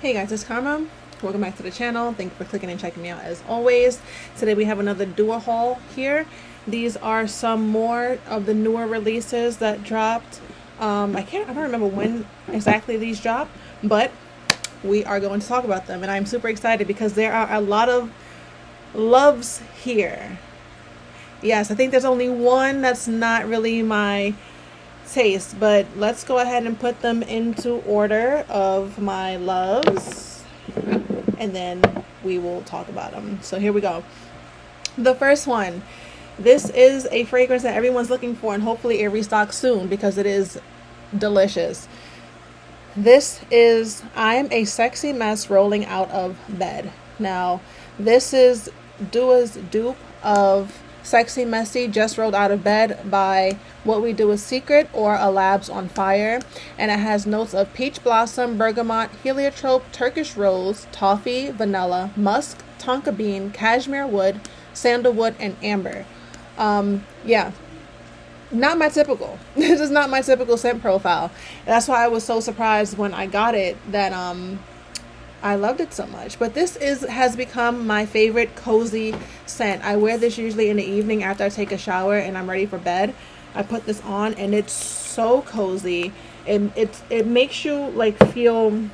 Hey guys, it's Karma. Welcome back to the channel. Thank you for clicking and checking me out as always. Today we have another duo haul here. These are some more of the newer releases that dropped. I don't remember when exactly these dropped, but we are going to talk about them, and I'm super excited because there are a lot of loves here. Yes, I think there's only one that's not really my taste, but let's go ahead and put them into order of my loves, and then we will talk about them. So here we go. The first one, this is a fragrance that everyone's looking for, and hopefully it restocks soon because it is delicious. This is I'm a Sexy Mess Rolling Out of Bed. Now this is Dua's dupe of Sexy Messy Just Rolled Out of Bed by What We Do Is Secret or A Labs on Fire, and it has notes of peach blossom, bergamot, heliotrope, Turkish rose, toffee, vanilla, musk, tonka bean, cashmere wood, sandalwood, and amber. Yeah, not my typical. This is not my typical scent profile. That's why I was so surprised when I got it that I loved it so much. But this has become my favorite cozy scent. I wear this usually in the evening after I take a shower and I'm ready for bed. I put this on and it's so cozy. It makes you like feel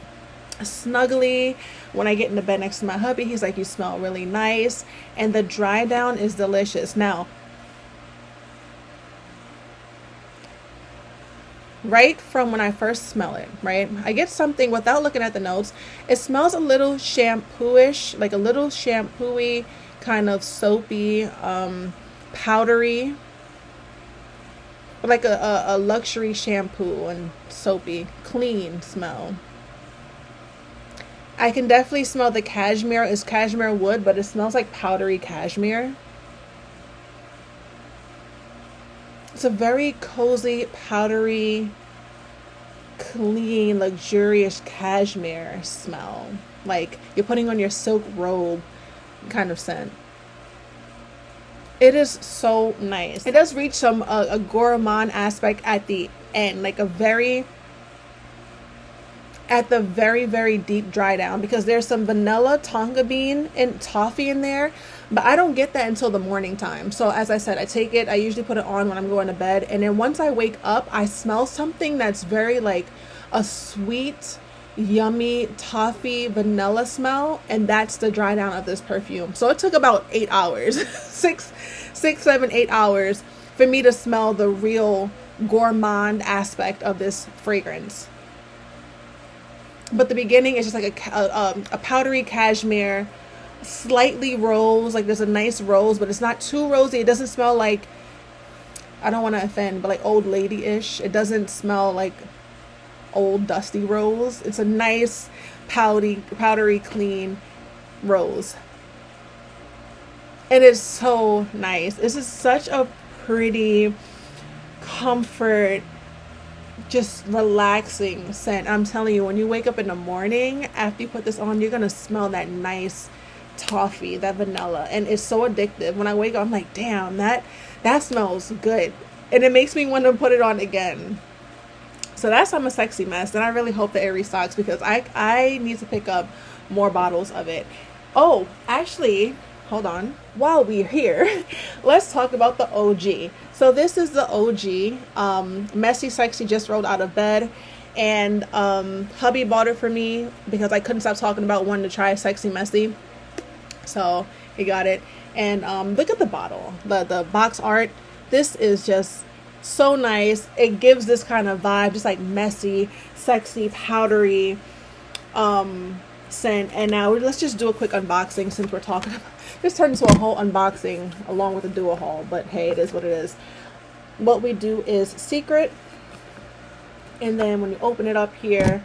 snuggly. When I get into bed next to my hubby, he's like, you smell really nice, and the dry down is delicious. Now, right from when I first smell it, right, I get something without looking at the notes. It smells a little shampoo-ish, like a little shampoo-y, kind of soapy, powdery, like a luxury shampoo and soapy, clean smell. I can definitely smell the cashmere. It's cashmere wood, but it smells like powdery cashmere. It's a very cozy, powdery, clean, luxurious cashmere smell. Like you're putting on your silk robe kind of scent. It is so nice. It does reach a gourmand aspect at the end, like at the very, very deep dry down, because there's some vanilla, tonka bean, and toffee in there, but I don't get that until the morning time. So as I said, I usually put it on when I'm going to bed, and then once I wake up, I smell something that's very like a sweet, yummy toffee vanilla smell, and that's the dry down of this perfume. So it took about 8 hours, 8 hours for me to smell the real gourmand aspect of this fragrance. But the beginning is just like a powdery cashmere, slightly rose, like there's a nice rose, but it's not too rosy. It doesn't smell like, I don't want to offend, but like old lady-ish. It doesn't smell like old dusty rose. It's a nice powdery clean rose. It is so nice. This is such a pretty comfort, just relaxing scent. I'm telling you, when you wake up in the morning after you put this on, you're gonna smell that nice toffee, that vanilla, and it's so addictive. When I wake up, I'm like, damn, that smells good, and it makes me want to put it on again. So that's I'm a Sexy Mess, and I really hope that it restocks because I need to pick up more bottles of it. Oh, actually, hold on. While we're here, let's talk about the OG. So this is the OG, Messy Sexy Just Rolled Out of Bed, and hubby bought it for me because I couldn't stop talking about wanting to try Sexy Messy. So he got it, and look at the bottle, the box art. This is just so nice. It gives this kind of vibe, just like messy, sexy, powdery scent. And now let's just do a quick unboxing since we're talking about this. Turned into a whole unboxing along with a duo haul, but hey, it is what it is. What we do is secret, and then when you open it up here,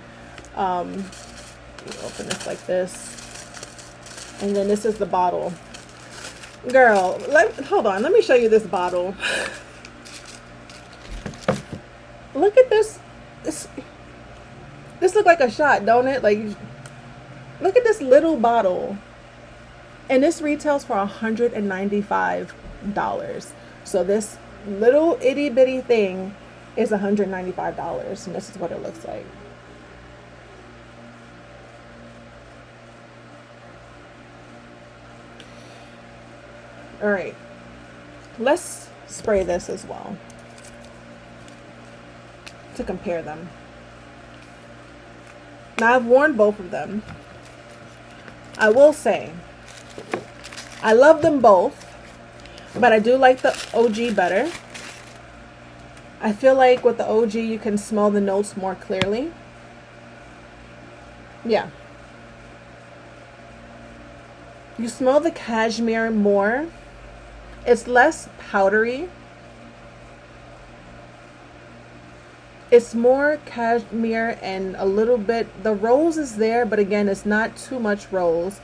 you open this like this, and then this is the bottle. Girl, hold on, let me show you this bottle. Look at this. This look like a shot, don't it? Like, look at this little bottle. And this retails for $195. So this little itty bitty thing is $195, and this is what it looks like. All right, let's spray this as well to compare them. Now I've worn both of them. I will say I love them both, but I do like the OG better. I feel like with the OG you can smell the notes more clearly. Yeah. You smell the cashmere more. It's less powdery. It's more cashmere and a little bit, the rose is there, but again, it's not too much rose.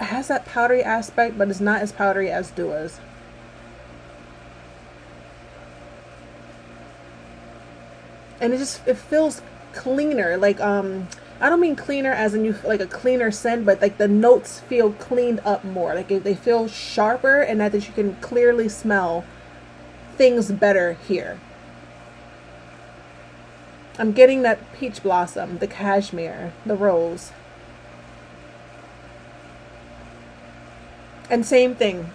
It has that powdery aspect, but it's not as powdery as Dua's. And it feels cleaner. Like, I don't mean cleaner as in you like a cleaner scent, but like the notes feel cleaned up more. Like they feel sharper, and that you can clearly smell things better here. I'm getting that peach blossom, the cashmere, the rose. And same thing.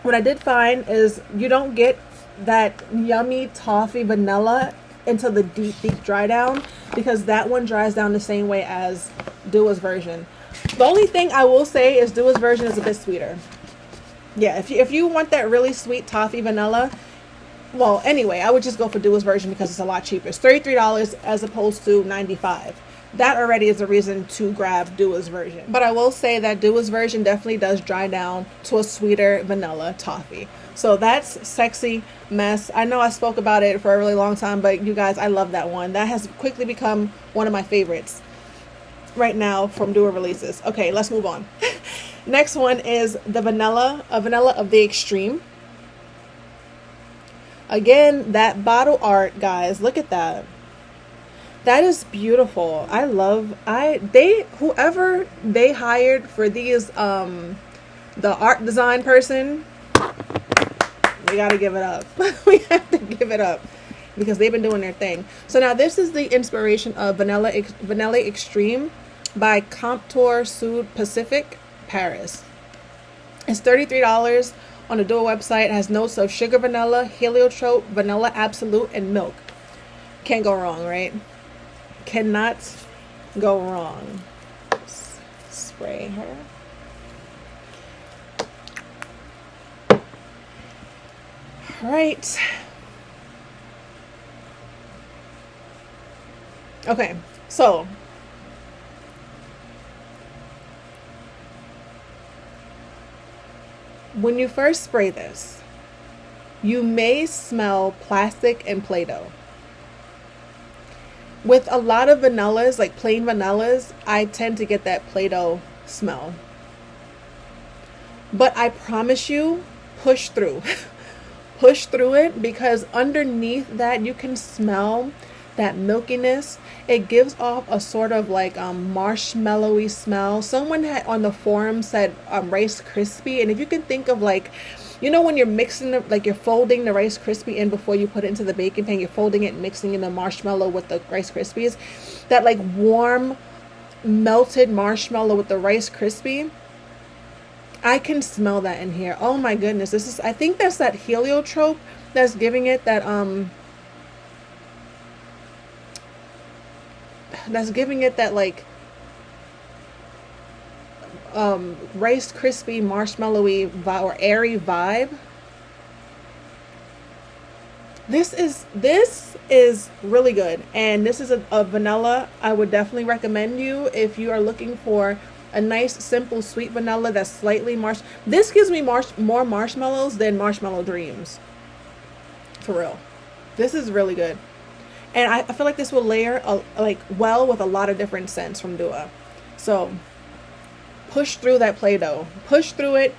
What I did find is you don't get that yummy toffee vanilla until the deep dry down, because that one dries down the same way as Dua's version. The only thing I will say is Dua's version is a bit sweeter. Yeah, if you want that really sweet toffee vanilla, well, anyway, I would just go for Dua's version because it's a lot cheaper. It's $33 as opposed to $95. That already is a reason to grab Dua's version. But I will say that Dua's version definitely does dry down to a sweeter vanilla toffee. So that's Sexy Mess. I know I spoke about it for a really long time, but you guys, I love that one. That has quickly become one of my favorites right now from Dua releases. Okay, let's move on. Next one is the vanilla of the Extreme. Again, that bottle art, guys, look at that. That is beautiful. I love, whoever they hired for these, the art design person, we got to give it up. We have to give it up because they've been doing their thing. So now this is the inspiration of Vanilla Extreme by Comptoir Sud Pacific, Paris. It's $33 on the Dua website. It has notes of sugar vanilla, heliotrope, vanilla absolute, and milk. Can't go wrong, right? Cannot go wrong. Spray her. All right. Okay, so when you first spray this, you may smell plastic and Play-Doh. With a lot of vanillas, like plain vanillas, I tend to get that Play-Doh smell. But I promise you, push through. Push through it, because underneath that you can smell that milkiness. It gives off a sort of like marshmallowy smell. Someone had on the forum said Rice Krispie, and if you can think of, like, you know, when you're mixing the, like you're folding the Rice Krispie in before you put it into the baking pan, you're folding it, mixing in the marshmallow with the Rice Krispies, that like warm melted marshmallow with the Rice Krispie, I can smell that in here. Oh my goodness, this is, I think that's that heliotrope that's giving it that like Rice Krispie marshmallowy or airy vibe. This is really good, and this is a vanilla I would definitely recommend you if you are looking for a nice simple sweet vanilla that's slightly this gives me more marshmallows than Marshmallow Dreams, for real. This is really good, and I feel like this will layer well with a lot of different scents from Dua. So push through that Play-Doh, push through it,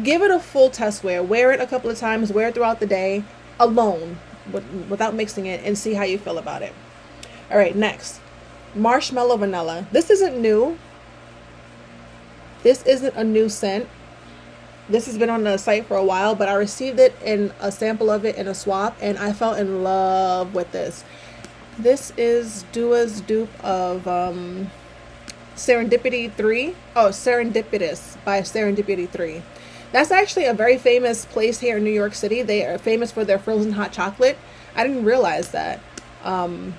give it a full test wear it a couple of times, wear it throughout the day alone without mixing it, and see how you feel about it. All right, next, Marshmallow Vanilla. This isn't new. This isn't a new scent. This has been on the site for a while, but I received it in a sample of it in a swap, and I fell in love with this. This is Dua's dupe of Serendipity 3. Oh, Serendipitous by Serendipity 3. That's actually a very famous place here in New York City. They are famous for their frozen hot chocolate. I didn't realize that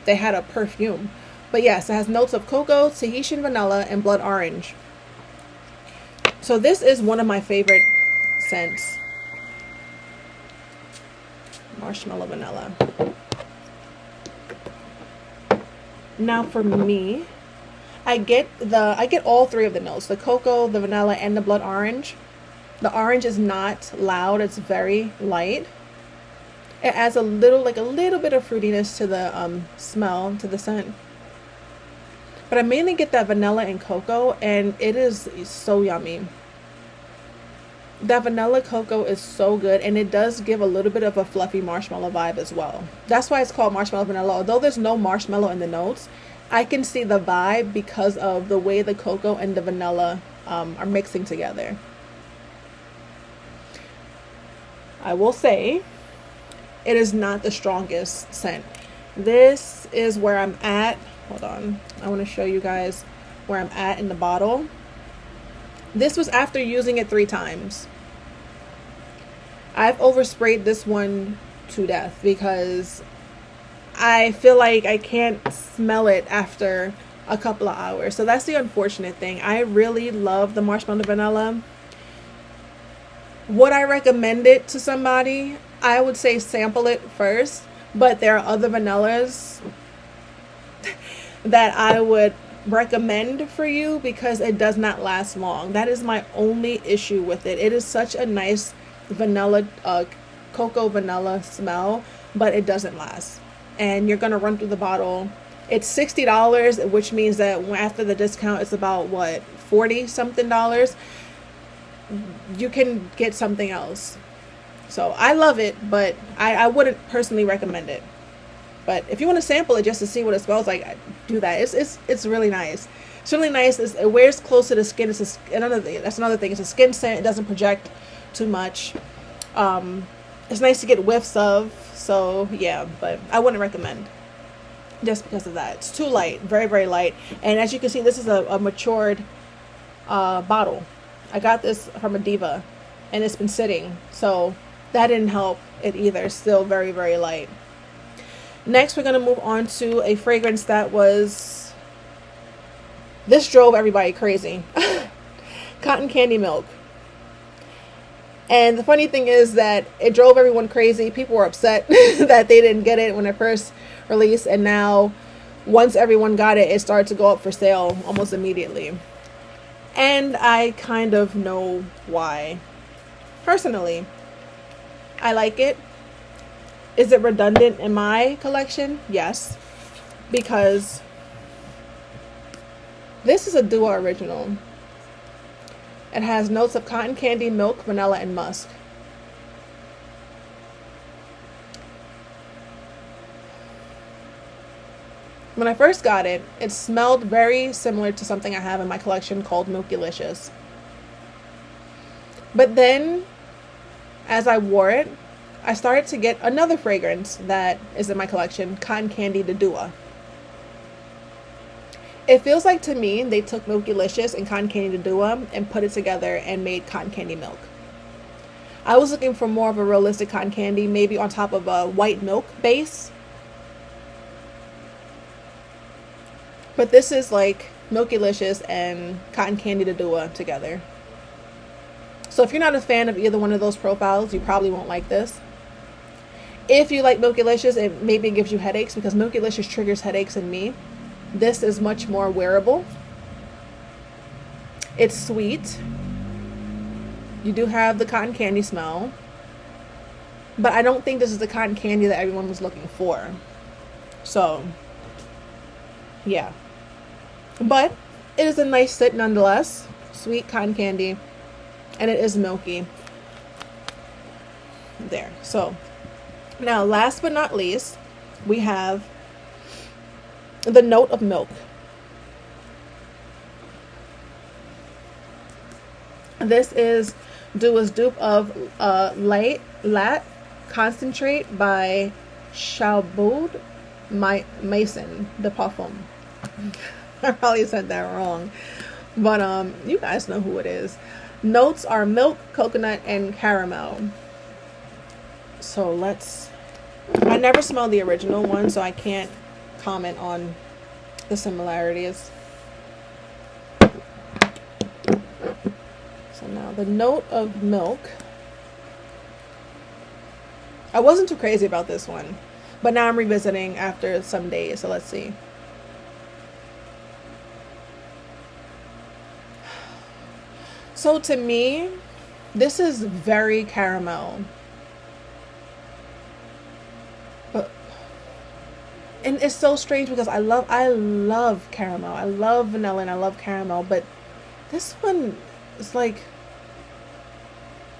they had a perfume. But yes, it has notes of cocoa, Tahitian vanilla, and blood orange. So this is one of my favorite scents. Marshmallow vanilla. Now for me, I get all three of the notes, the cocoa, the vanilla, and the blood orange. The orange is not loud, it's very light. It adds a little bit of fruitiness to the smell, to the scent. But I mainly get that vanilla and cocoa, and it is so yummy. That vanilla cocoa is so good, and it does give a little bit of a fluffy marshmallow vibe as well. That's why it's called marshmallow vanilla. Although there's no marshmallow in the notes, I can see the vibe because of the way the cocoa and the vanilla are mixing together. I will say, it is not the strongest scent. This is where I'm at. Hold on. I want to show you guys where I'm at in the bottle. This was after using it 3 times. I've oversprayed this one to death because I feel like I can't smell it after a couple of hours. So that's the unfortunate thing. I really love the marshmallow vanilla. Would I recommend it to somebody? I would say sample it first, but there are other vanillas that I would recommend for you because it does not last long. That is my only issue with it. It is such a nice vanilla, cocoa vanilla smell, but it doesn't last. And you're gonna run through the bottle. It's $60, which means that after the discount, it's about what, 40 something dollars. You can get something else. So I love it, but I wouldn't personally recommend it. But if you want to sample it just to see what it smells like, do that. It's really nice. It's really nice. It wears close to the skin. That's another thing. It's a skin scent. It doesn't project too much. It's nice to get whiffs of. So yeah, but I wouldn't recommend just because of that. It's too light, very, very light. And as you can see, this is a matured bottle. I got this from a diva, and it's been sitting, so that didn't help it either. It's still very, very light. Next, we're going to move on to a fragrance that this drove everybody crazy. Cotton Candy Milk. And the funny thing is that it drove everyone crazy. People were upset that they didn't get it when it first released, and now once everyone got it, it started to go up for sale almost immediately. And I kind of know why. Personally, I like it. Is it redundant in my collection? Yes. Because this is a Duo original. It has notes of cotton candy, milk, vanilla, and musk. When I first got it, it smelled very similar to something I have in my collection called Milkylicious. But then, as I wore it, I started to get another fragrance that is in my collection, Cotton Candy the Duo. It feels like to me they took Milkylicious and Cotton Candy the Duo and put it together and made Cotton Candy Milk. I was looking for more of a realistic cotton candy, maybe on top of a white milk base. But this is like Milkylicious and Cotton Candy the Duo together. So if you're not a fan of either one of those profiles, you probably won't like this. If you like Milkylicious, it maybe gives you headaches because Milkylicious triggers headaches in me. This is much more wearable. It's sweet. You do have the cotton candy smell. But I don't think this is the cotton candy that everyone was looking for. So, yeah. But it is a nice scent nonetheless. Sweet cotton candy. And it is milky. There. So, now last but not least, we have the note of milk. This is Duo's dupe of Lat Concentrate by Chabud Mason de Parfum. I probably said that wrong, but you guys know who it is. Notes are milk, coconut, and caramel. So I never smelled the original one, so I can't comment on the similarities. So now the note of milk. I wasn't too crazy about this one, but now I'm revisiting after some days, so let's see. So to me, this is very caramel. But and it's so strange because I love caramel. I love vanilla and I love caramel, but this one is like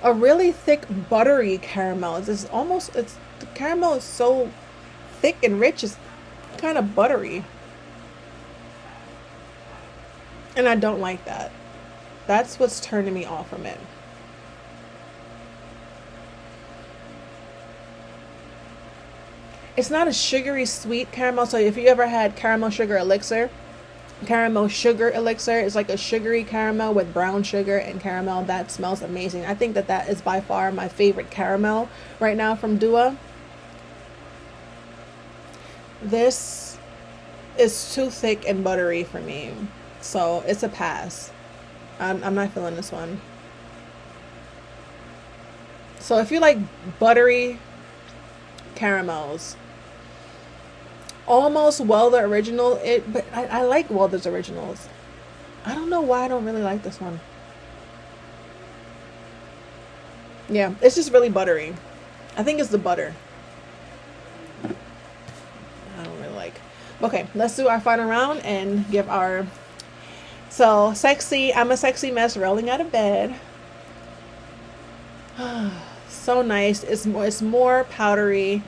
a really thick buttery caramel. The caramel is so thick and rich, it's kind of buttery. And I don't like that. That's what's turning me off from it. It's not a sugary sweet caramel. So if you ever had caramel sugar elixir is like a sugary caramel with brown sugar and caramel. That smells amazing. I think that is by far my favorite caramel right now from Dua. This is too thick and buttery for me, so it's a pass. I'm not feeling this one. So if you like buttery caramels, almost Welder original, but I like Welder's originals. I don't know why I don't really like this one. Yeah, it's just really buttery. I think it's the butter. I don't really like. Okay, let's do our final round and give our. So sexy, I'm a sexy mess rolling out of bed. So nice. It's more powdery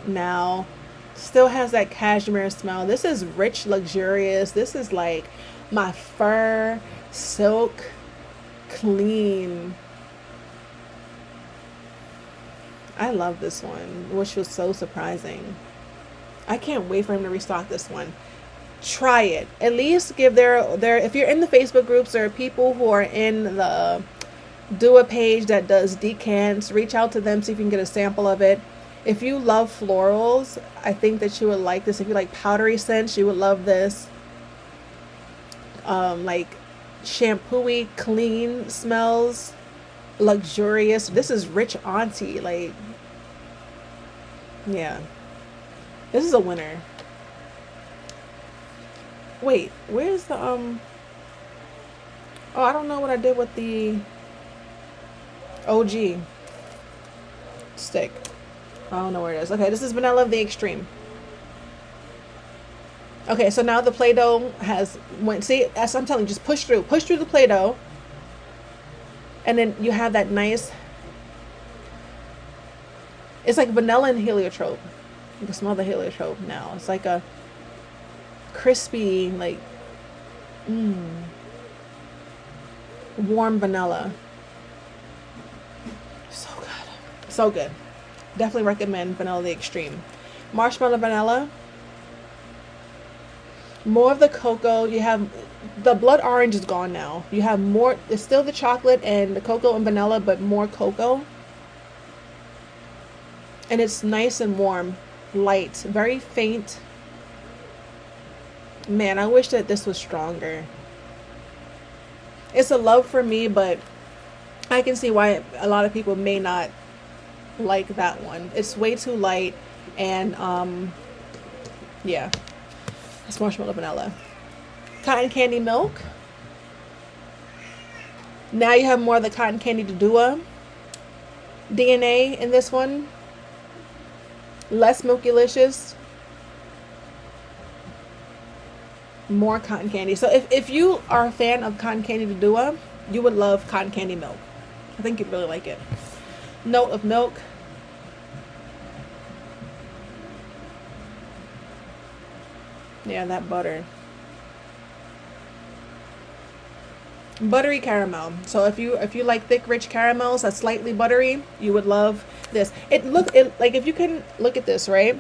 now. Still has that cashmere smell. This is rich, luxurious. This is like my fur, silk, clean. I love this one, which was so surprising. I can't wait for him to restock this one. Try it. At least give their if you're in the Facebook groups, there are people who are in the Dua page that does decants. Reach out to them, see if you can get a sample of it. If you love florals, I think that you would like this. If you like powdery scents, you would love this. Like shampooy, clean smells, luxurious. This is rich auntie. Like, yeah, this is a winner. Wait, where's the Oh, I don't know what I did with the OG stick. I don't know where it is. Okay, this is Vanilla of the Extreme. Okay, so now the Play-Doh see, as I'm telling you, just push through the Play-Doh, and then you have that nice. It's like vanilla and heliotrope. You can smell the heliotrope now. It's like a crispy, like, warm vanilla. So good. So good. Definitely recommend Vanilla the Extreme. Marshmallow vanilla. More of the cocoa. You have the blood orange is gone now. You have more. It's still the chocolate and the cocoa and vanilla, but more cocoa. And it's nice and warm, light, very faint. Man, I wish that this was stronger. It's a love for me, but I can see why a lot of people may not like that one. It's way too light, and yeah. It's marshmallow vanilla. Cotton candy milk. Now you have more of the cotton candy Dua DNA in this one. Less milky-licious. More cotton candy. So if you are a fan of cotton candy Dua, you would love cotton candy milk. I think you'd really like it. Note of milk. Yeah, that butter. Buttery caramel. So if you like thick, rich caramels that's slightly buttery, you would love this. Like, if you can look at this, right?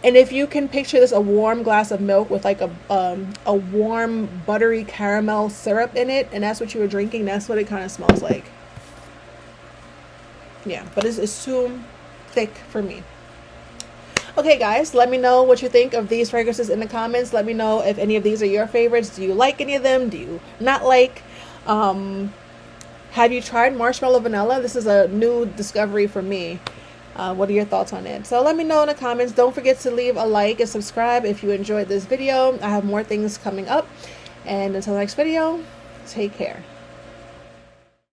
And if you can picture this, a warm glass of milk with like a warm buttery caramel syrup in it, and that's what you were drinking, that's what it kind of smells like. Yeah, but it's too thick for me. Okay, guys, let me know what you think of these fragrances in the comments. Let me know if any of these are your favorites. Do you like any of them? Do you not like? Have you tried Marshmallow Vanilla? This is a new discovery for me. What are your thoughts on it? So let me know in the comments. Don't forget to leave a like and subscribe if you enjoyed this video. I have more things coming up. And until the next video, take care.